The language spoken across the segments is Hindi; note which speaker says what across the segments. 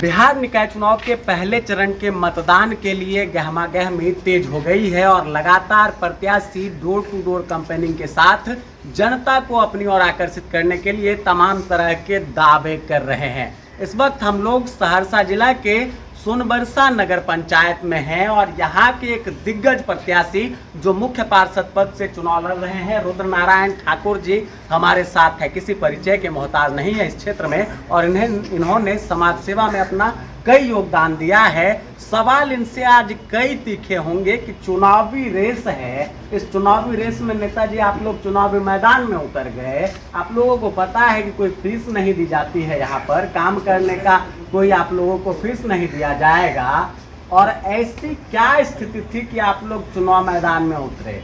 Speaker 1: बिहार निकाय चुनाव के पहले चरण के मतदान के लिए गहमागहमी तेज हो गई है और लगातार प्रत्याशी डोर टू डोर कैंपेनिंग के साथ जनता को अपनी ओर आकर्षित करने के लिए तमाम तरह के दावे कर रहे हैं। इस वक्त हम लोग सहरसा जिला के सोनबरसा नगर पंचायत में हैं और यहाँ के एक दिग्गज प्रत्याशी जो मुख्य पार्षद पद से चुनाव लड़ रहे हैं, रुद्रनारायण ठाकुर जी हमारे साथ है। किसी परिचय के मोहताज नहीं है इस क्षेत्र में और इन्होंने समाज सेवा में अपना कई योगदान दिया है। सवाल इनसे आज कई तीखे होंगे कि चुनावी रेस है, इस चुनावी रेस में नेताजी आप लोग चुनावी मैदान में उतर गए, आप लोगों को पता है कि कोई फीस नहीं दी जाती है, यहाँ पर काम करने का कोई आप लोगों को फीस नहीं दिया जाएगा और ऐसी क्या स्थिति थी कि आप लोग चुनाव मैदान में उतरे।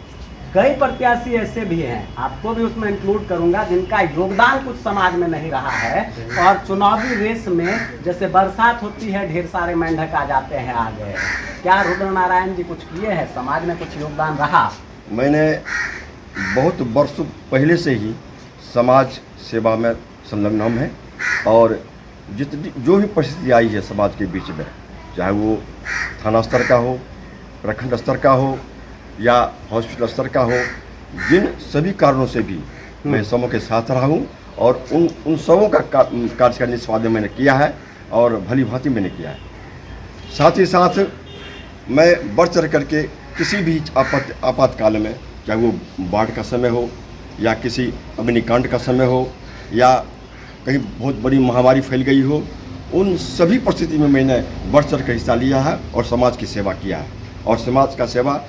Speaker 1: कई प्रत्याशी ऐसे भी हैं, आपको भी उसमें इंक्लूड करूंगा, जिनका योगदान कुछ समाज में नहीं रहा है और चुनावी रेस में जैसे बरसात होती है ढेर सारे मेंढक आ जाते हैं आगे। क्या रुद्रनारायण जी कुछ किए हैं, समाज में कुछ योगदान रहा?
Speaker 2: मैंने बहुत वर्षों पहले से ही समाज सेवा में संलग्न है और जितनी जो भी परिस्थिति आई है समाज के बीच में, चाहे वो थाना स्तर का हो, प्रखंड स्तर का हो या हॉस्पिटल स्तर का हो, जिन सभी कारणों से भी मैं समूह के साथ रहा हूँ और उन सबों का कार्य का निष्पादन मैंने किया है और भली भांति मैंने किया है। साथ ही साथ मैं बढ़ चढ़ करके किसी भी आपातकाल में, चाहे वो बाढ़ का समय हो या किसी अग्निकांड का समय हो या कहीं बहुत बड़ी महामारी फैल गई हो, उन सभी परिस्थिति में मैंने बढ़ चढ़ कर हिस्सा लिया है और समाज की सेवा किया है और समाज का सेवा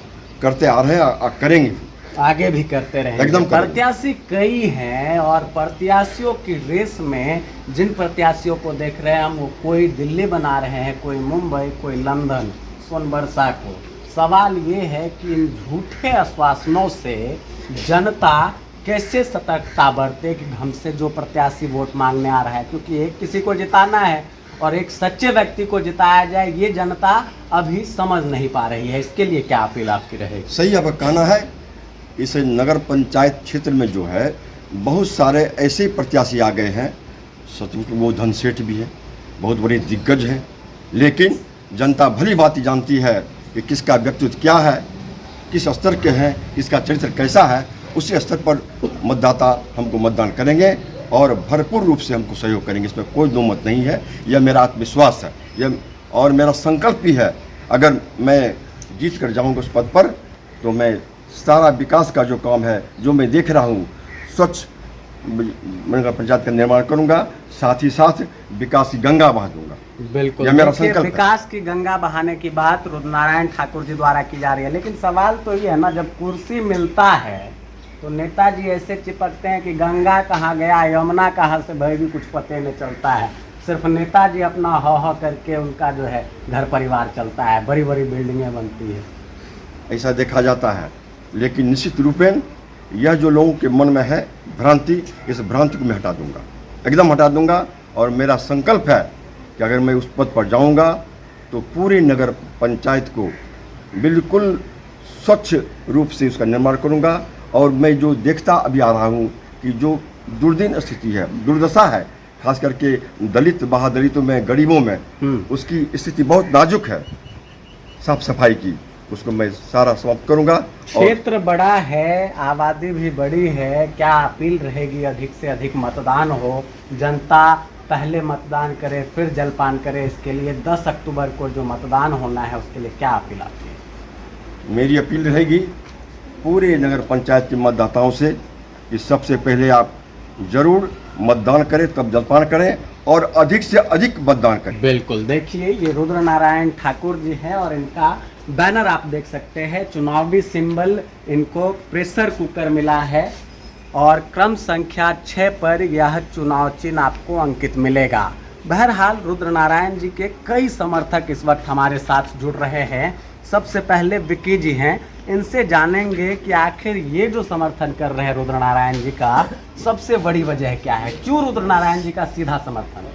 Speaker 2: करते आ रहे हैं, करेंगे,
Speaker 1: आगे भी करते रहेंगे।
Speaker 2: एकदम
Speaker 1: प्रत्याशी कई हैं और प्रत्याशियों की रेस में जिन प्रत्याशियों को देख रहे हैं हम, वो कोई दिल्ली बना रहे हैं, कोई मुंबई, कोई लंदन, सोनबरसा को। सवाल ये है कि इन झूठे आश्वासनों से जनता कैसे सतर्कता बरते कि हमसे जो प्रत्याशी वोट मांगने आ रहा है, क्योंकि एक किसी को जिताना है और एक सच्चे व्यक्ति को जिताया जाए, ये जनता अभी समझ नहीं पा रही है। इसके लिए क्या अपील आपकी रहेगी?
Speaker 2: सही आपका कहना है। इस नगर पंचायत क्षेत्र में जो है बहुत सारे ऐसे प्रत्याशी आ गए हैं, सचमुच वो धनसेठ भी हैं, बहुत बड़े दिग्गज हैं, लेकिन जनता भली भांति जानती है कि किसका व्यक्तित्व क्या है, किस स्तर के हैं, किसका चरित्र कैसा है। उसी स्तर पर मतदाता हमको मतदान करेंगे और भरपूर रूप से हमको सहयोग करेंगे, इसमें कोई दो मत नहीं है। यह मेरा आत्मविश्वास है, यह और मेरा संकल्प भी है। अगर मैं जीत कर जाऊँगा उस पद पर तो मैं सारा विकास का जो काम है, जो मैं देख रहा हूँ, स्वच्छ नगर पंचायत का निर्माण करूँगा, साथ ही साथ विकास की गंगा बहा दूँगा।
Speaker 1: बिल्कुल,
Speaker 2: यह मेरा संकल्प है।
Speaker 1: विकास की गंगा बहाने की बात रुद्रनारायण ठाकुर जी द्वारा की जा रही है, लेकिन सवाल तो ये है ना, जब कुर्सी मिलता है तो नेताजी ऐसे चिपकते हैं कि गंगा कहाँ गया, यमुना कहाँ से बहेगी, कुछ पते नहीं चलता है। सिर्फ नेताजी अपना ह करके उनका जो है घर परिवार चलता है, बड़ी बड़ी बिल्डिंगें बनती है,
Speaker 2: ऐसा देखा जाता है। लेकिन निश्चित रूपेण यह जो लोगों के मन में है भ्रांति, इस भ्रांति को मैं हटा दूंगा, एकदम हटा दूंगा। और मेरा संकल्प है कि अगर मैं उस पद पर जाऊंगा तो पूरे नगर पंचायत को बिल्कुल स्वच्छ रूप से उसका निर्माण करूंगा। और मैं जो देखता अभी आ रहा हूँ कि जो दुर्दिन स्थिति है, दुर्दशा है, खास करके दलित महादलितों में, गरीबों में, उसकी स्थिति बहुत नाजुक है। साफ सफाई की उसको मैं सारा समाप्त करूंगा।
Speaker 1: क्षेत्र बड़ा है, आबादी भी बड़ी है, क्या अपील रहेगी? अधिक से अधिक मतदान हो, जनता पहले मतदान करे फिर जलपान करे। इसके लिए 10 अक्टूबर को जो मतदान होना है उसके लिए क्या अपील आपकी है?
Speaker 2: मेरी अपील रहेगी पूरे नगर पंचायत के मतदाताओं से कि सबसे पहले आप जरूर मतदान करें, तब जलपान करें और अधिक से अधिक मतदान करें।
Speaker 1: बिल्कुल, देखिए ये रुद्रनारायण ठाकुर जी हैं और इनका बैनर आप देख सकते हैं, चुनावी सिंबल इनको प्रेशर कुकर मिला है और क्रम संख्या 6 पर यह चुनाव चिन्ह आपको अंकित मिलेगा। बहरहाल रुद्रनारायण जी के कई समर्थक इस वक्त हमारे साथ जुड़ रहे हैं। सबसे पहले विक्की जी हैं, इनसे जानेंगे कि आखिर ये जो समर्थन कर रहे हैं रुद्रनारायण जी का, सबसे बड़ी वजह क्या है? क्यों रुद्रनारायण जी का सीधा समर्थन?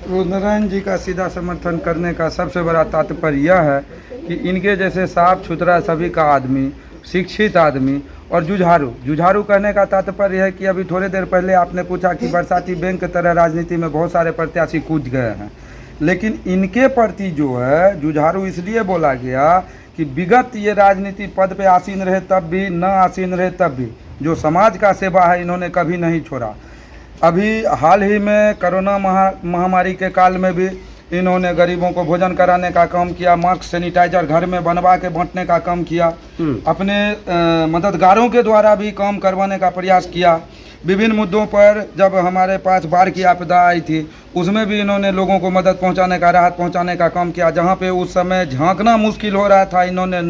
Speaker 3: रुद्रनारायण जी का सीधा समर्थन करने का सबसे बड़ा तात्पर्य यह है कि इनके जैसे साफ सुथरा सभी का आदमी, शिक्षित आदमी और जुझारू कहने का तात्पर्य है कि अभी थोड़ी देर पहले आपने पूछा कि बरसाती बैंक की तरह राजनीति में बहुत सारे प्रत्याशी कूद गए हैं, लेकिन इनके प्रति जो है जुझारू इसलिए बोला गया कि विगत ये राजनीति पद पे आसीन रहे तब भी, न आसीन रहे तब भी, जो समाज का सेवा है इन्होंने कभी नहीं छोड़ा। अभी हाल ही में कोरोना महामारी के काल में भी इन्होंने गरीबों को भोजन कराने का काम किया, मास्क सैनिटाइजर घर में बनवा के बांटने का काम किया, अपने मददगारों के द्वारा भी काम करवाने का प्रयास किया। विभिन्न मुद्दों पर जब हमारे पास बाढ़ की आपदा आई थी उसमें भी इन्होंने लोगों को मदद पहुंचाने का, राहत पहुंचाने का काम किया। जहां पे उस समय झांकना मुश्किल हो रहा था, इन्होंने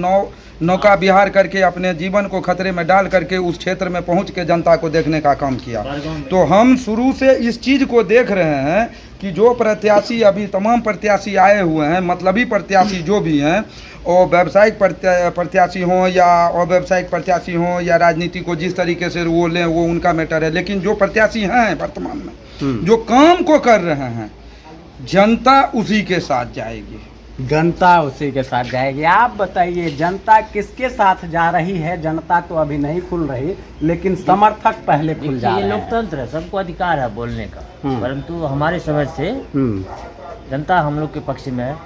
Speaker 3: नौका विहार करके अपने जीवन को खतरे में डाल करके उस क्षेत्र में पहुंच के जनता को देखने का काम किया। तो हम शुरू से इस चीज़ को देख रहे हैं कि जो प्रत्याशी, अभी तमाम प्रत्याशी आए हुए हैं, मतलबी प्रत्याशी जो भी हैं, और व्यावसायिक प्रत्याशी हों या अव्यावसायिक प्रत्याशी हों या राजनीति को जिस तरीके से वो लें वो उनका मैटर है, लेकिन जो प्रत्याशी हैं वर्तमान में जो काम को कर रहे हैं, जनता उसी के साथ जाएगी।
Speaker 1: जनता उसी के साथ जाएगी। आप बताइए जनता किसके साथ जा रही है? जनता तो अभी नहीं खुल रही, लेकिन समर्थक पहले खुल जा रहे हैं।
Speaker 4: ये लोकतंत्र है, सबको अधिकार है बोलने का, परंतु हमारे समझ से जनता हम लोग के पक्ष में है।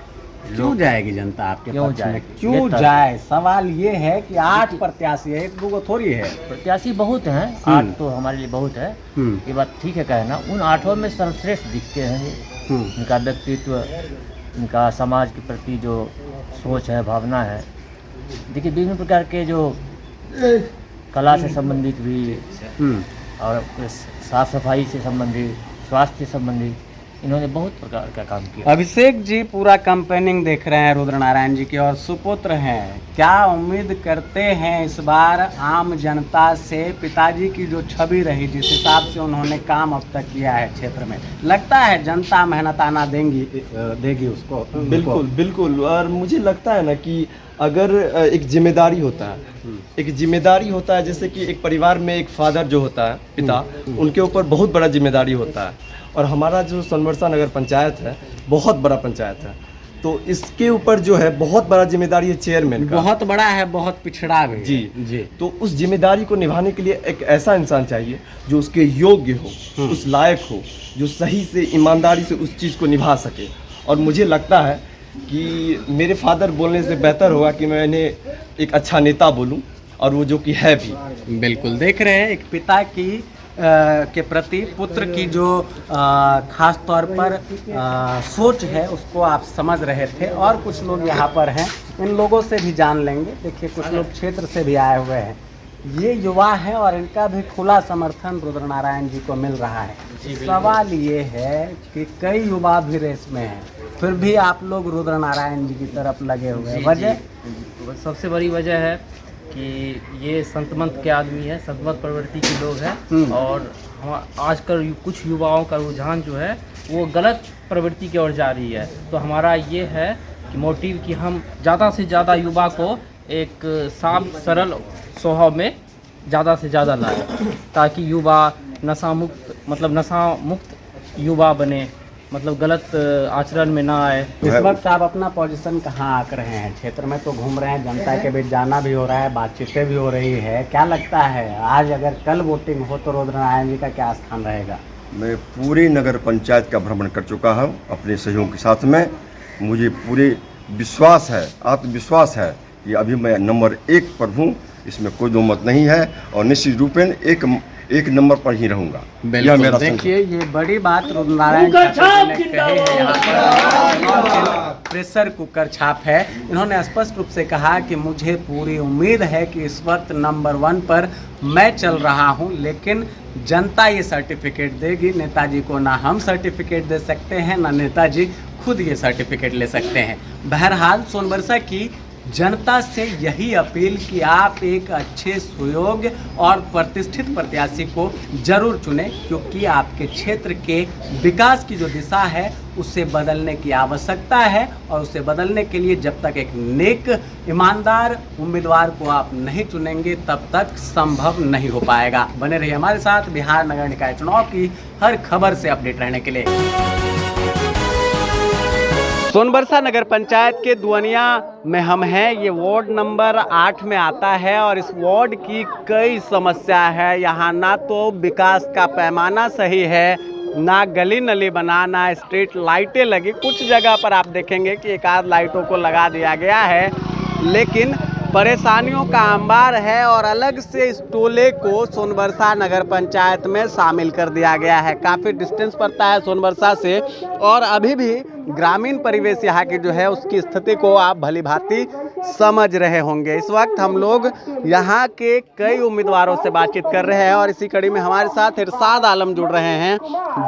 Speaker 1: क्यों जाएगी जनता आपके
Speaker 4: क्यों
Speaker 1: पक्ष में?
Speaker 4: जाए?
Speaker 1: क्यों जाए? सवाल ये है कि 8 प्रत्याशी है, एक दो थोड़ी है।
Speaker 4: प्रत्याशी बहुत हैं, 8 तो हमारे लिए बहुत है, ये बात ठीक है कहना। उन 8 में सर्वश्रेष्ठ दिखते हैं ये। इनका व्यक्तित्व, इनका समाज के प्रति जो सोच है, भावना है। देखिए विभिन्न प्रकार के जो कला से संबंधित भी और साफ सफाई से संबंधित, स्वास्थ्य से संबंधित, इन्होंने बहुत प्रकार का काम किया।
Speaker 1: अभिषेक जी पूरा कैंपेनिंग देख रहे हैं रुद्र नारायण जी की और सुपुत्र हैं, क्या उम्मीद करते हैं इस बार आम जनता से? पिताजी की जो छवि रही, जिस हिसाब से उन्होंने काम अब तक किया है क्षेत्र में, लगता है जनता मेहनताना देगी उसको?
Speaker 5: बिल्कुल बिल्कुल। और मुझे लगता है ना कि अगर एक जिम्मेदारी होता है, एक जिम्मेदारी होता है, जैसे कि एक परिवार में एक फादर जो होता है, पिता, उनके ऊपर बहुत बड़ा जिम्मेदारी होता है। और हमारा जो सोनबरसा नगर पंचायत है बहुत बड़ा पंचायत है, तो इसके ऊपर जो है बहुत बड़ा जिम्मेदारी है चेयरमैन का।
Speaker 1: बहुत बड़ा है, बहुत पिछड़ा भी।
Speaker 5: जी। तो उस जिम्मेदारी को निभाने के लिए एक ऐसा इंसान चाहिए जो उसके योग्य हो, उस लायक हो, जो सही से ईमानदारी से उस चीज़ को निभा सके। और मुझे लगता है कि मेरे फादर बोलने से बेहतर होगा कि मैं इन्हें एक अच्छा नेता बोलूं, और वो जो कि है भी।
Speaker 1: बिल्कुल देख रहे हैं एक पिता की के प्रति पुत्र की जो खास तौर पर सोच है उसको आप समझ रहे थे। और कुछ लोग यहाँ पर हैं, इन लोगों से भी जान लेंगे। देखिए कुछ लोग क्षेत्र से भी आए हुए हैं, ये युवा हैं और इनका भी खुला समर्थन रुद्र नारायण जी को मिल रहा है। सवाल ये है कि कई युवा भी रेस में हैं, फिर भी आप लोग रुद्र नारायण जी की तरफ लगे हुए हैं। वजह?
Speaker 6: सबसे बड़ी वजह है कि ये संतमत के आदमी है, संतमत प्रवृत्ति के लोग हैं, और हम आजकल कुछ युवाओं का रुझान जो है वो गलत प्रवृत्ति की ओर जा रही है। तो हमारा ये है कि मोटिव कि हम ज़्यादा से ज़्यादा युवा को एक साफ सरल स्वभाव में ज़्यादा से ज़्यादा लाए, ताकि युवा नशा मुक्त युवा बने, मतलब गलत आचरण में ना आए।
Speaker 1: इस वक्त आप अपना पोजीशन कहाँ आकर रहे हैं? क्षेत्र में तो घूम रहे हैं, जनता के बीच जाना भी हो रहा है, बातचीतें भी हो रही है। क्या लगता है आज अगर कल वोटिंग हो तो रुद्र नारायण जी का क्या स्थान रहेगा?
Speaker 2: मैं पूरे नगर पंचायत का भ्रमण कर चुका हूँ अपने सहयोग के साथ में। मुझे पूरे विश्वास है, आत्मविश्वास है कि अभी मैं नंबर 1 पर हूँ, इसमें कोई दो मत नहीं है, और निश्चित रूपेण एक नंबर पर ही रहूँगा। यह मेरा
Speaker 1: देखिए ये बड़ी बात रुद्र नारायण जी ने कही है। यहाँ पर प्रेशर कुकर छाप है। इन्होंने स्पष्ट रूप से कहा कि मुझे पूरी उम्मीद है कि इस वक्त नंबर 1 पर मैं चल रहा हूँ, लेकिन जनता ये सर्टिफिकेट देगी। नेताजी को ना हम सर्टिफिकेट दे सकते हैं, ना नेताजी खुद ये सर्टिफिकेट ले सकते हैं। बहरहाल सोनबरसा की जनता से यही अपील कि आप एक अच्छे सुयोग्य और प्रतिष्ठित प्रत्याशी को जरूर चुनें, क्योंकि आपके क्षेत्र के विकास की जो दिशा है उसे बदलने की आवश्यकता है। और उसे बदलने के लिए जब तक एक नेक ईमानदार उम्मीदवार को आप नहीं चुनेंगे तब तक संभव नहीं हो पाएगा। बने रहिए हमारे साथ बिहार नगर निकाय चुनाव की हर खबर से अपडेट रहने के लिए। सोनबरसा नगर पंचायत के दुअनिया में हम हैं। ये वार्ड नंबर 8 में आता है और इस वार्ड की कई समस्या है। यहाँ ना तो विकास का पैमाना सही है ना गली नली बना, ना स्ट्रीट लाइटें लगी। कुछ जगह पर आप देखेंगे कि एक आध लाइटों को लगा दिया गया है, लेकिन परेशानियों का अंबार है। और अलग से इस टोले को सोनबरसा नगर पंचायत में शामिल कर दिया गया है। काफ़ी डिस्टेंस पड़ता है सोनबरसा से, और अभी भी ग्रामीण परिवेश यहाँ की जो है उसकी स्थिति को आप भली भांति समझ रहे होंगे। इस वक्त हम लोग यहाँ के कई उम्मीदवारों से बातचीत कर रहे हैं, और इसी कड़ी में हमारे साथ इरशाद आलम जुड़ रहे हैं,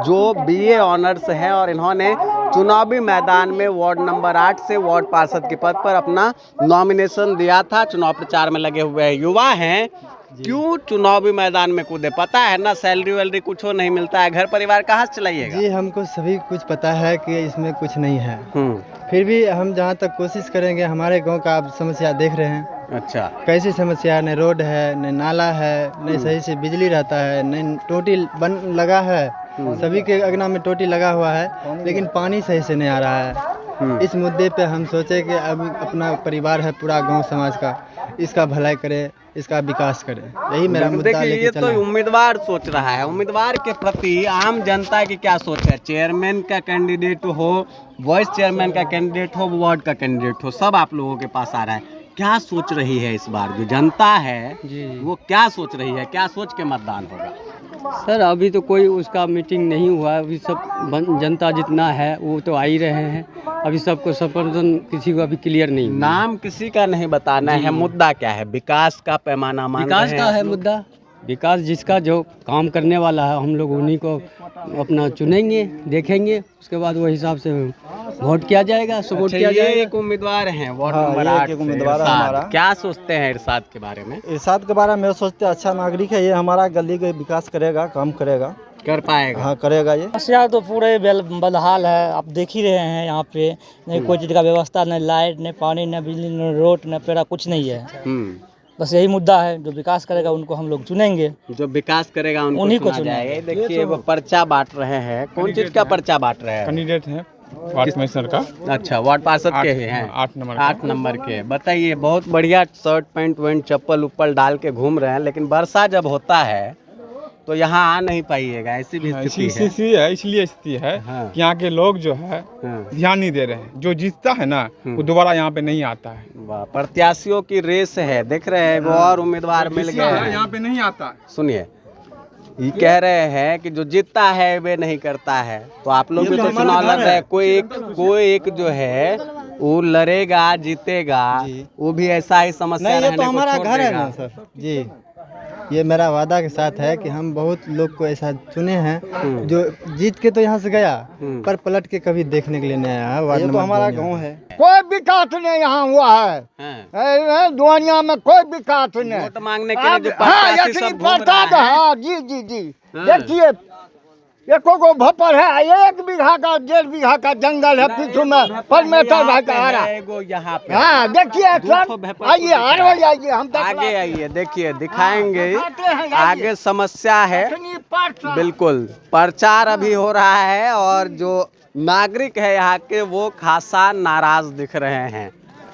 Speaker 1: जो BA ऑनर्स हैं, और इन्होंने चुनावी मैदान में वार्ड नंबर 8 से वार्ड पार्षद के पद पर अपना नॉमिनेशन दिया था। चुनाव प्रचार में लगे हुए हैं, युवा हैं। क्यों चुनावी मैदान में कूदे? पता है ना, सैलरी वैलरी कुछ नहीं मिलता है, घर परिवार कहाँ से चलाइएगा?
Speaker 7: जी हमको सभी कुछ पता है कि इसमें कुछ नहीं है, फिर भी हम जहाँ तक कोशिश करेंगे। हमारे गांव का आप समस्या देख रहे हैं।
Speaker 1: अच्छा,
Speaker 7: कैसी समस्या है? न रोड है, न नाला है, न सही से बिजली रहता है, न टोटी बन लगा है। सभी के अगना में टोटी लगा हुआ है, लेकिन पानी सही से नहीं आ रहा है। इस मुद्दे पे हम सोचे कि अब अपना परिवार है पूरा गांव समाज का, इसका भलाई करे, इसका विकास करे, यही मेरा मुद्दा
Speaker 1: देखिए,
Speaker 7: लेके
Speaker 1: ये
Speaker 7: चला
Speaker 1: तो
Speaker 7: है।
Speaker 1: उम्मीदवार सोच रहा है। उम्मीदवार के प्रति आम जनता की क्या सोच है? चेयरमैन का कैंडिडेट हो, वाइस चेयरमैन का कैंडिडेट हो, वार्ड का कैंडिडेट हो, सब आप लोगों के पास आ रहा है। क्या सोच रही है इस बार जो जनता है वो क्या सोच रही है? क्या सोच के मतदान होगा?
Speaker 8: सर अभी तो कोई उसका मीटिंग नहीं हुआ है। अभी सब जनता जितना है वो तो आ ही रहे हैं। अभी सबको संपर्धन किसी को अभी क्लियर नहीं हुआ।
Speaker 1: नाम किसी का नहीं बताना है, मुद्दा क्या है? विकास का पैमाना मान रहे
Speaker 8: विकास
Speaker 1: हैं
Speaker 8: का
Speaker 1: आप
Speaker 8: है
Speaker 1: लोग?
Speaker 8: मुद्दा। विकास जिसका जो काम करने वाला है हम लोग उन्हीं को अपना चुनेंगे, देखेंगे, उसके बाद वो हिसाब से वोट किया जाएगा, सपोर्ट
Speaker 1: अच्छा,
Speaker 8: किया
Speaker 1: ये
Speaker 8: जाएगा।
Speaker 1: एक उम्मीदवार हैं वार्ड
Speaker 7: हाँ,
Speaker 1: नंबर
Speaker 7: ये
Speaker 1: 8
Speaker 7: एक
Speaker 1: से,
Speaker 7: उम्मीदवार है
Speaker 1: इरशाद।
Speaker 7: हमारा।
Speaker 1: क्या सोचते हैं इरशाद के बारे में?
Speaker 7: इरशाद के बारे में सोचते अच्छा नागरिक है, ये हमारा गली का विकास करेगा, काम करेगा,
Speaker 1: कर पाएगा?
Speaker 7: हाँ करेगा ये।
Speaker 9: समस्या तो पूरे बदहाल है, आप देख ही रहे हैं। यहाँ पे नहीं कोई चीज़ का व्यवस्था, न लाइट, न पानी, न बिजली, न रोड, न पेड़ा, कुछ नहीं है। बस यही मुद्दा है। जो विकास करेगा उनको हम लोग चुनेंगे,
Speaker 1: जो विकास करेगा उनको
Speaker 9: उन्हीं को
Speaker 1: चुना जाएगा।
Speaker 9: चुनेंगे।
Speaker 1: देखिए वो पर्चा बांट रहे हैं। कौन चीज का पर्चा बांट रहे हैं?
Speaker 10: कैंडिडेट है वार्ड कमिश्नर का।
Speaker 1: अच्छा, वार्ड पार्षद के ही हैं?
Speaker 10: 8 नंबर
Speaker 1: 8 नंबर के। बताइए, बहुत बढ़िया शर्ट पैंट वेंट चप्पल उप्पल डाल के घूम रहे हैं, लेकिन वर्षा जब होता है तो यहाँ आ नहीं पाइएगा, ऐसी भी स्थिति है।
Speaker 10: इसलिए स्थिति है
Speaker 1: हाँ।
Speaker 10: कि यहाँ के लोग जो है
Speaker 1: हाँ।
Speaker 10: ध्यान नहीं दे रहे हैं। जो जीतता है ना वो दोबारा यहाँ पे नहीं आता है।
Speaker 1: वाह, प्रत्याशियों की रेस है, देख रहे हैं। वो और उम्मीदवार मिल गए हैं।
Speaker 10: यहाँ पे नहीं आता है।
Speaker 1: सुनिए, ये कह रहे हैं कि जो जीतता है वे नहीं करता है। तो आप लोग भी तो चुनाव लड़ रहे हैं। कोई एक जो है वो लड़ेगा, जीतेगा, वो भी ऐसा ही समस्या
Speaker 7: नहीं, ये
Speaker 1: रहने
Speaker 7: तो
Speaker 1: को
Speaker 7: हमारा
Speaker 1: छोड़
Speaker 7: घर है
Speaker 1: देगा।
Speaker 7: ना सर जी। ये मेरा वादा के साथ है कि हम बहुत लोग को ऐसा चुने हैं जो जीत के तो यहाँ से गया पर पलट के कभी देखने के लिए नहीं आया है। वार्ड
Speaker 11: ये तो
Speaker 7: नंबर
Speaker 11: हमारा
Speaker 7: 2
Speaker 11: गांव है। कोई विकास नहीं यहाँ हुआ है।
Speaker 1: हाँ।
Speaker 11: दुनिया में कोई विकास नहीं।
Speaker 1: वोट मांगने के लिए जो
Speaker 11: हाँ,
Speaker 1: प्रत्याशी
Speaker 11: यही
Speaker 1: सब घूम रहा
Speaker 11: प्रताप
Speaker 1: है।
Speaker 11: हाँ, जी जी जी।
Speaker 1: हाँ।
Speaker 11: देखिए, एको को भपर है, 1 बीघा का 1.5 बीघा का जंगल है पीछू में, परमेश्वर भाई का आ रहा।
Speaker 1: एगो यहाँ पे।
Speaker 11: हाँ देखिए सर,
Speaker 1: भेपर
Speaker 11: आइए आरो आइए, हम
Speaker 1: आगे आइए, देखिए दिखाएंगे। आगे समस्या है, बिल्कुल प्रचार अभी हो रहा है, और जो नागरिक है यहाँ के वो खासा नाराज दिख रहे हैं।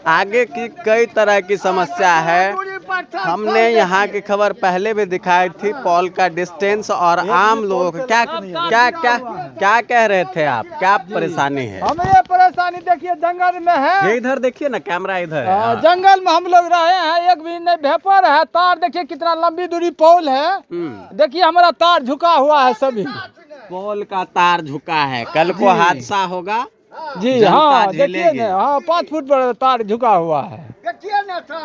Speaker 1: आगे की कई तरह की समस्या है। हमने यहाँ की खबर पहले भी दिखाई थी, पॉल का डिस्टेंस और आम लोगों का क्या क्या क्या क्या कह रहे थे आप? क्या परेशानी है?
Speaker 11: हमें ये परेशानी देखिए जंगल में है।
Speaker 1: ये इधर देखिए ना, कैमरा इधर है। हाँ।
Speaker 11: जंगल में हम लोग रहे हैं, एक भी नहीं भेपर है। तार देखिए कितना लंबी दूरी पोल है। देखिए हमारा तार झुका हुआ है, सभी
Speaker 1: पोल का तार झुका है। कल को हादसा होगा
Speaker 11: जी।
Speaker 1: जनता
Speaker 11: हाँ देखिए
Speaker 1: झेलेगी।
Speaker 11: ना, हाँ 5 फुट पर तार झुका हुआ है।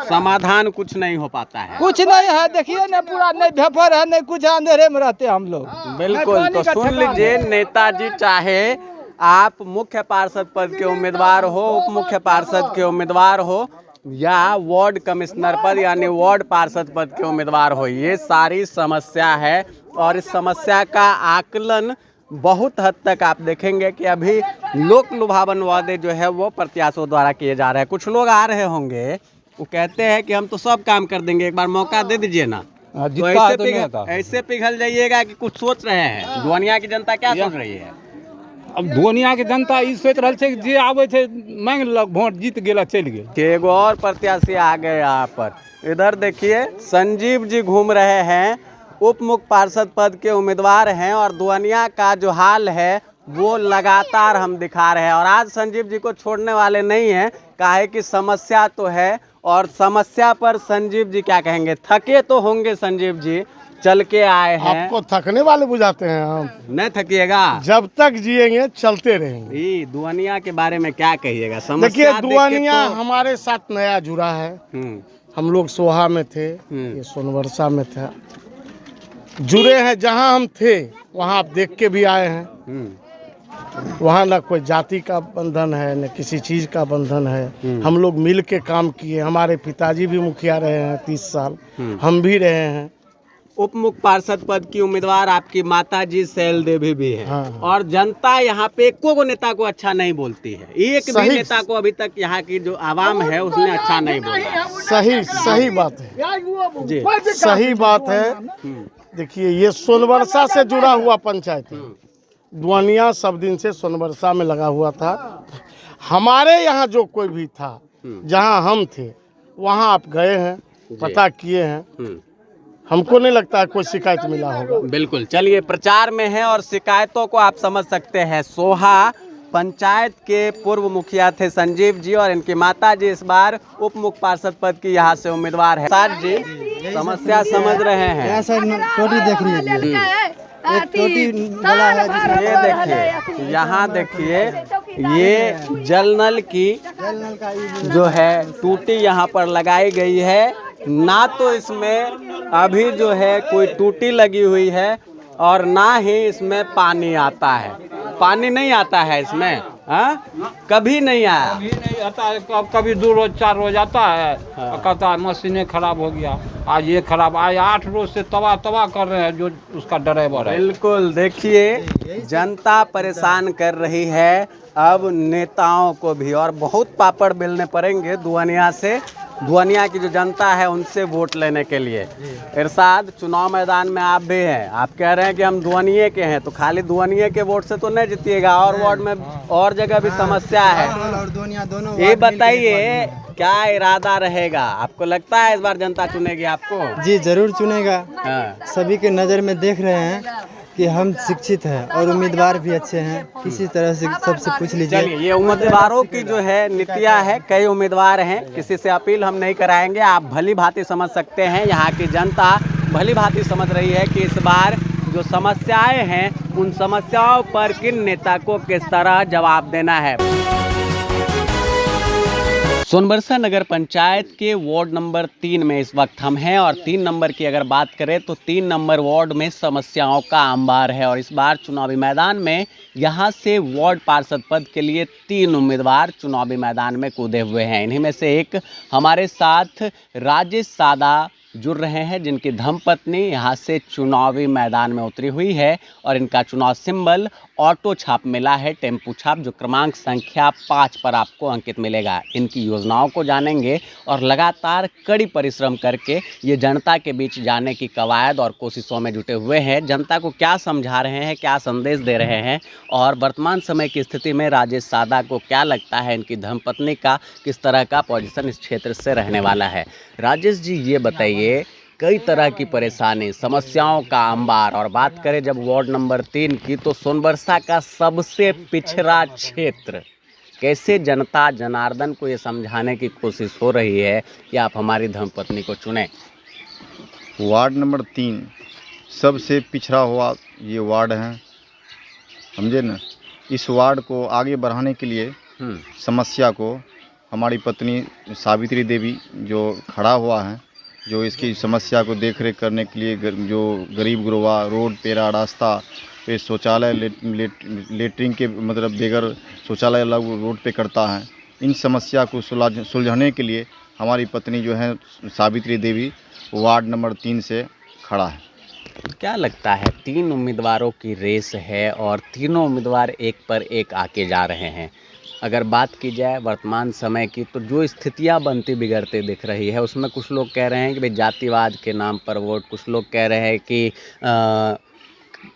Speaker 1: समाधान कुछ नहीं हो पाता है।
Speaker 11: कुछ नहीं है, देखिए ना, पूरा नहीं भेपर है, नहीं कुछ, अंधेरे में रहते हम लोग।
Speaker 1: बिल्कुल। तो सुन लीजिए, नेताजी चाहे आप मुख्य पार्षद पद के उम्मीदवार हो, उप मुख्य पार्षद के उम्मीदवार हो, या वार्ड कमिश्नर पद यानी वार्ड पार्षद पद के उम्मीदवार हो, ये सारी समस्या है। और इस समस्या का आकलन बहुत हद तक आप देखेंगे कि अभी लोक लुभावन वादे जो है वो प्रत्याशियों द्वारा किए जा रहे हैं। कुछ लोग आ रहे होंगे, वो कहते हैं कि हम तो सब काम कर देंगे, एक बार मौका दे दीजिए ना। तो ऐसे पिघल जाइएगा कि कुछ सोच रहे हैं। दुनिया की जनता क्या सोच रही है?
Speaker 10: अब दुनिया के जनता ई सोच रहा है जे आवे थे मांग लग वोट जीत गेला चल गेल।
Speaker 1: एगो और प्रत्याशी आ गए यहाँ पर। इधर देखिए, संजीव जी घूम रहे हैं। उप मुख्य पार्षद पद के उम्मीदवार हैं और दुअनिया का जो हाल है वो लगातार हम दिखा रहे हैं। और आज संजीव जी को छोड़ने वाले नहीं हैं, काहे कि समस्या तो है और समस्या पर संजीव जी क्या कहेंगे। थके तो होंगे संजीव जी, चल के आए हैं।
Speaker 12: आपको थकने वाले बुझाते हैं हम?
Speaker 1: नहीं थकिएगा,
Speaker 12: जब तक जिएंगे चलते रहेंगे।
Speaker 1: ये दुअनिया के बारे में क्या कहिएगा?
Speaker 12: देखिए
Speaker 1: समस्या
Speaker 12: दुअनिया
Speaker 1: तो...
Speaker 12: हमारे साथ नया जुड़ा है। हम लोग सोहा में थे, ये सोनवर्षा में था, जुड़े हैं। जहां हम थे वहां आप देख के भी आए हैं। वहाँ न कोई जाति का बंधन है न किसी चीज़ का बंधन है। हम लोग मिल के काम किए। हमारे पिताजी भी मुखिया रहे हैं 30 साल, हम भी रहे हैं।
Speaker 1: उप मुख्य पार्षद पद की उम्मीदवार आपकी माता जी शैल देवी भी है। हाँ। और जनता यहाँ पे एको नेता को अच्छा नहीं बोलती है। एक भी नेता को अभी तक यहाँ की जो आवाम है उसने अच्छा नहीं बोला।
Speaker 12: सही बात है जी, सही बात है। देखिए ये सोनवर्षा से जुड़ा हुआ पंचायत है। दुअनिया सब दिन से सोनवर्षा में लगा हुआ था। हमारे यहाँ जो कोई भी था, जहाँ हम थे वहाँ आप गए हैं, पता किए हैं। हमको नहीं लगता है कोई शिकायत मिला होगा।
Speaker 1: बिल्कुल, चलिए प्रचार में है और शिकायतों को आप समझ सकते हैं। सोहा पंचायत के पूर्व मुखिया थे संजीव जी और इनकी माता जी इस बार उप मुख्य पार्षद पद की यहाँ से उम्मीदवार है। साथ जी समस्या समझ रहे हैं।
Speaker 7: टोटी देख लीजिए, एक टोटी बड़ा है।
Speaker 1: ये देखिए, यहाँ देखिए, ये जल नल की जो है टूटी यहाँ पर लगाई गई है। ना तो इसमें अभी जो है कोई टूटी लगी हुई है और ना ही इसमें पानी आता है। पानी नहीं आता है इसमें, हाँ कभी नहीं आया।
Speaker 10: कभी नहीं आता है, कभी 2 रोज 4 रोज आता है। हाँ। कहता है मशीनें खराब हो गया, आज ये खराब, आज 8 रोज से तबाह कर रहे हैं जो उसका ड्राइवर है।
Speaker 1: बिल्कुल, देखिए जनता परेशान कर रही है अब नेताओं को भी, और बहुत पापड़ बेलने पड़ेंगे दुअनिया से। दुअनिया की जो जनता है उनसे वोट लेने के लिए। इरशाद, चुनाव मैदान में आप भी हैं, आप कह रहे हैं कि हम दुअनिये के हैं, तो खाली दुअनिये के वोट से तो नहीं जीतिएगा, और वार्ड में और जगह भी समस्या है।
Speaker 7: और दुअनिया दोनों।
Speaker 1: ये बताइए क्या इरादा रहेगा? आपको लगता है इस बार जनता चुनेगी आपको?
Speaker 7: जी जरूर चुनेगा।
Speaker 1: हाँ।
Speaker 7: सभी के नज़र में देख रहे हैं कि हम शिक्षित हैं और उम्मीदवार भी अच्छे हैं। किसी तरह से सबसे पूछ लीजिए।
Speaker 1: चलिए, ये उम्मीदवारों की जो है नीतियाँ है, कई उम्मीदवार हैं, किसी से अपील हम नहीं कराएंगे। आप भली भांति समझ सकते हैं, यहाँ की जनता भली भांति समझ रही है कि इस बार जो समस्याएं हैं उन समस्याओं पर किन नेता को किस तरह जवाब देना है। सोनवर्षा नगर पंचायत के वार्ड नंबर 3 में इस वक्त हम हैं और 3 नंबर की अगर बात करें तो 3 नंबर वार्ड में समस्याओं का अंबार है। और इस बार चुनावी मैदान में यहां से वार्ड पार्षद पद के लिए 3 उम्मीदवार चुनावी मैदान में कूदे हुए हैं। इन्हीं में से एक हमारे साथ राजेश सादा जुड़ रहे हैं, जिनकी धर्मपत्नी यहाँ से चुनावी मैदान में उतरी हुई है और इनका चुनाव सिंबल ऑटो छाप मिला है, टेम्पू छाप, जो क्रमांक संख्या 5 पर आपको अंकित मिलेगा। इनकी योजनाओं को जानेंगे और लगातार कड़ी परिश्रम करके ये जनता के बीच जाने की कवायद और कोशिशों में जुटे हुए हैं। जनता को क्या समझा रहे हैं, क्या संदेश दे रहे हैं और वर्तमान समय की स्थिति में राजेश सादा को क्या लगता है इनकी धर्मपत्नी का किस तरह का पोजीशन इस क्षेत्र से रहने वाला है। राजेश जी ये बताइए, कई तरह की परेशानी, समस्याओं का अंबार, और बात करें जब वार्ड नंबर 3 की तो सोनवर्षा का सबसे पिछड़ा क्षेत्र, कैसे जनता जनार्दन को ये समझाने की कोशिश हो रही है कि आप हमारी धर्मपत्नी को चुनें?
Speaker 13: वार्ड नंबर 3 सबसे पिछड़ा हुआ ये वार्ड है, समझे ना। इस वार्ड को आगे बढ़ाने के लिए समस्या को हमारी पत्नी सावित्री देवी जो खड़ा हुआ है, जो इसकी समस्या को देख रेख करने के लिए जो गरीब गुरबा रोड पेरा रास्ता पे शौचालय लेटरिन के मतलब बगैर शौचालय रोड पे करता है, इन समस्या को सुलझाने के लिए हमारी पत्नी जो है सावित्री देवी वार्ड नंबर 3 से खड़ा है।
Speaker 1: क्या लगता है, 3 उम्मीदवारों की रेस है और तीनों उम्मीदवार एक पर एक आके जा रहे हैं। अगर बात की जाए वर्तमान समय की तो जो स्थितियां बनती बिगड़ती दिख रही है उसमें कुछ लोग कह रहे हैं कि भाई जातिवाद के नाम पर वोट, कुछ लोग कह रहे हैं कि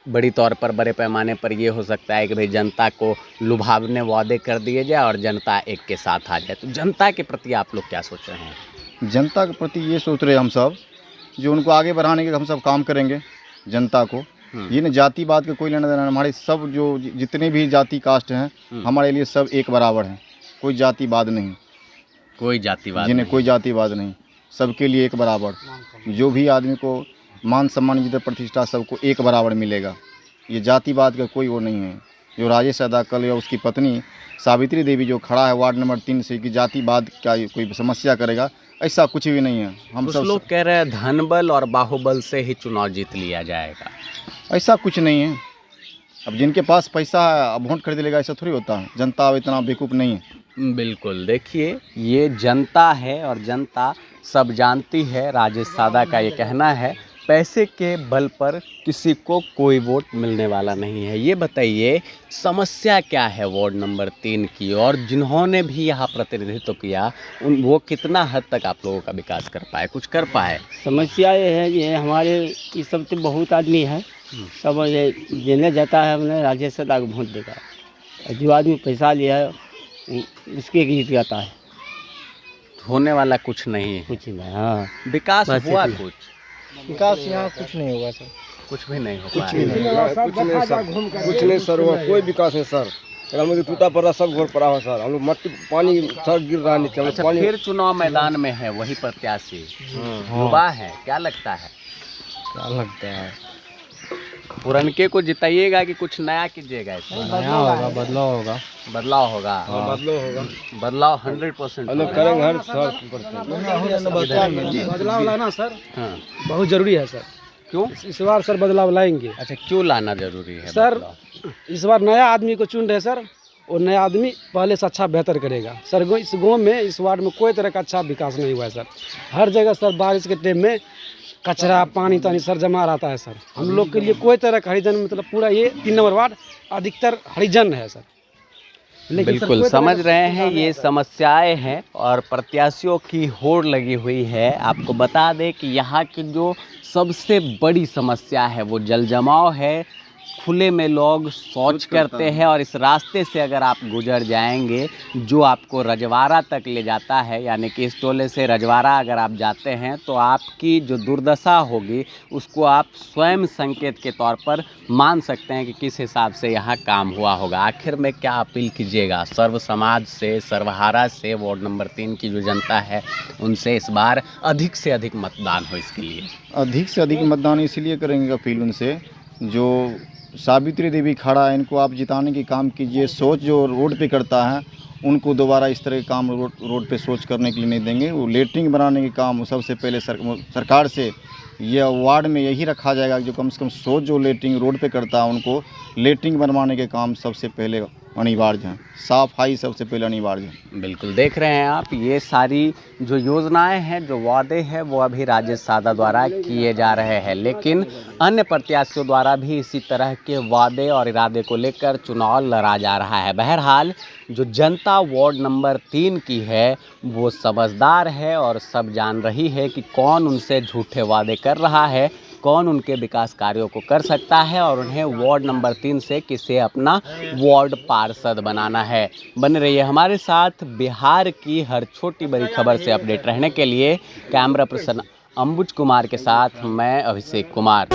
Speaker 1: बड़ी तौर पर बड़े पैमाने पर ये हो सकता है कि भाई जनता को लुभावने वादे कर दिए जाए और जनता एक के साथ आ जाए। तो जनता के प्रति आप लोग क्या सोच रहे हैं?
Speaker 13: जनता के प्रति ये सोच रहे हैं हम सब, जो उनको आगे बढ़ाने के हम सब काम करेंगे। जनता को। ये न जातिवाद का कोई लेना देना नहीं। हमारे सब जो जितने भी जाति कास्ट हैं हमारे लिए सब एक बराबर हैं, कोई जातिवाद नहीं,
Speaker 1: कोई जातिवाद
Speaker 13: जिन्हें कोई जातिवाद नहीं, सबके लिए एक बराबर। जो भी आदमी को मान सम्मान इज्जत प्रतिष्ठा सबको एक बराबर मिलेगा। ये जातिवाद का कोई वो नहीं है। जो राजेश अदाकल या उसकी पत्नी सावित्री देवी जो खड़ा है वार्ड नंबर 3 से कि जातिवाद क्या कोई समस्या करेगा, ऐसा कुछ भी नहीं है। हम
Speaker 1: कुछ
Speaker 13: सब
Speaker 1: लोग कह रहे हैं धनबल और बाहुबल से ही चुनाव जीत लिया जाएगा।
Speaker 13: ऐसा कुछ नहीं है। अब जिनके पास पैसा है अब वोट खरीद लेगा, ऐसा थोड़ी होता है। जनता अब इतना बेवकूफ़ नहीं है।
Speaker 1: बिल्कुल, देखिए ये जनता है और जनता सब जानती है। राजेश सादा का ये कहना है पैसे के बल पर किसी को कोई वोट मिलने वाला नहीं है। ये बताइए समस्या क्या है वार्ड नंबर 3 की, और जिन्होंने भी यहाँ प्रतिनिधित्व किया वो कितना हद तक आप लोगों का विकास कर पाए, कुछ कर पाए?
Speaker 8: समस्या ये है कि हमारे ये सब तो बहुत आदमी है, सब देने जाता है हमने राजेश सदा को वोट देगा। जो आदमी पैसा लिया है उसके जीत जाता है।
Speaker 1: होने वाला कुछ नहीं है।
Speaker 8: कुछ नहीं। हाँ,
Speaker 1: विकास हुआ कुछ?
Speaker 7: विकास यहाँ कुछ नहीं होगा सर,
Speaker 1: कुछ भी नहीं हो
Speaker 5: कुछ
Speaker 1: पाया।
Speaker 5: कुछ नहीं सर, हुआ कोई विकास नहीं सर। प्रधानमंत्री टूटा पड़ा, सब घर पड़ा हुआ सर। हम लोग मट्टी पानी सर गिर रहा नीचे।
Speaker 1: अच्छा, फिर चुनाव मैदान में है वही प्रत्याशी युवा है, क्या लगता है?
Speaker 7: क्या लगता है
Speaker 1: पुरनके को जिताइएगा कि कुछ नया कीजिएगा?
Speaker 7: नया होगा, बदलाव होगा।
Speaker 1: बदलाव होगा।
Speaker 5: बदलाव होगा,
Speaker 1: बदलाव 100%
Speaker 5: करेंगे हर सर।
Speaker 11: बदलाव लाना सर
Speaker 1: हाँ।
Speaker 11: बहुत जरूरी है सर।
Speaker 1: क्यों?
Speaker 11: इस बार सर बदलाव लाएंगे।
Speaker 1: अच्छा, क्यों लाना जरूरी है
Speaker 11: सर?
Speaker 1: बदलाव?
Speaker 11: इस बार नया आदमी को चुन रहे सर, और नया आदमी पहले से अच्छा बेहतर करेगा सर। इस गांव में इस वार्ड में कोई तरह का अच्छा विकास नहीं हुआ है सर। हर जगह सर बारिश के टाइम में कचरा पानी तानी सर जमा रहता है सर। हम लोग के लिए कोई तरह का हरिजन मतलब पूरा ये 3 नंबर वार्ड अधिकतर हरिजन है सर।
Speaker 1: बिल्कुल समझ रहे हैं, ये समस्याएं हैं और प्रत्याशियों की होड़ लगी हुई है। आपको बता दें कि यहाँ की जो सबसे बड़ी समस्या है वो जल जमाव है। खुले में लोग शौच करते हैं और इस रास्ते से अगर आप गुजर जाएंगे जो आपको रजवाड़ा तक ले जाता है, यानी कि इस टोले से रजवाड़ा अगर आप जाते हैं तो आपकी जो दुर्दशा होगी उसको आप स्वयं संकेत के तौर पर मान सकते हैं कि किस हिसाब से यहाँ काम हुआ होगा। आखिर में क्या अपील कीजिएगा सर्व समाज से, सर्वहारा से, वार्ड नंबर 3 की जो जनता है उनसे इस बार अधिक से अधिक मतदान हो? इसके लिए
Speaker 13: अधिक से अधिक मतदान इसलिए करेंगे अपील उनसे, जो सावित्री देवी खड़ा है इनको आप जिताने की काम कीजिए। सोच जो रोड पे करता है उनको दोबारा इस तरह के काम रोड पे सोच करने के लिए नहीं देंगे। वो लेटरिंग बनाने के काम सबसे पहले सरकार से यह वार्ड में यही रखा जाएगा जो कम से कम सोच जो लेटरिंग रोड पे करता है उनको लेटरिंग बनवाने के काम सबसे पहले अनिवार्य हैं। सफाई सबसे पहले अनिवार्य है।
Speaker 1: बिल्कुल देख रहे हैं आप, ये सारी जो योजनाएं हैं, जो वादे हैं वो अभी राजेश सादा द्वारा किए जा रहे हैं, लेकिन अन्य प्रत्याशियों द्वारा भी इसी तरह के वादे और इरादे को लेकर चुनाव लड़ा जा रहा है। बहरहाल जो जनता वार्ड नंबर 3 की है वो समझदार है और सब जान रही है कि कौन उनसे झूठे वादे कर रहा है, कौन उनके विकास कार्यों को कर सकता है और उन्हें वार्ड नंबर 3 से किसे अपना वार्ड पार्षद बनाना है। बने रहिए हमारे साथ। बिहार की हर छोटी बड़ी खबर से अपडेट रहने के लिए कैमरा पर्सन अंबुज कुमार के साथ मैं अभिषेक कुमार।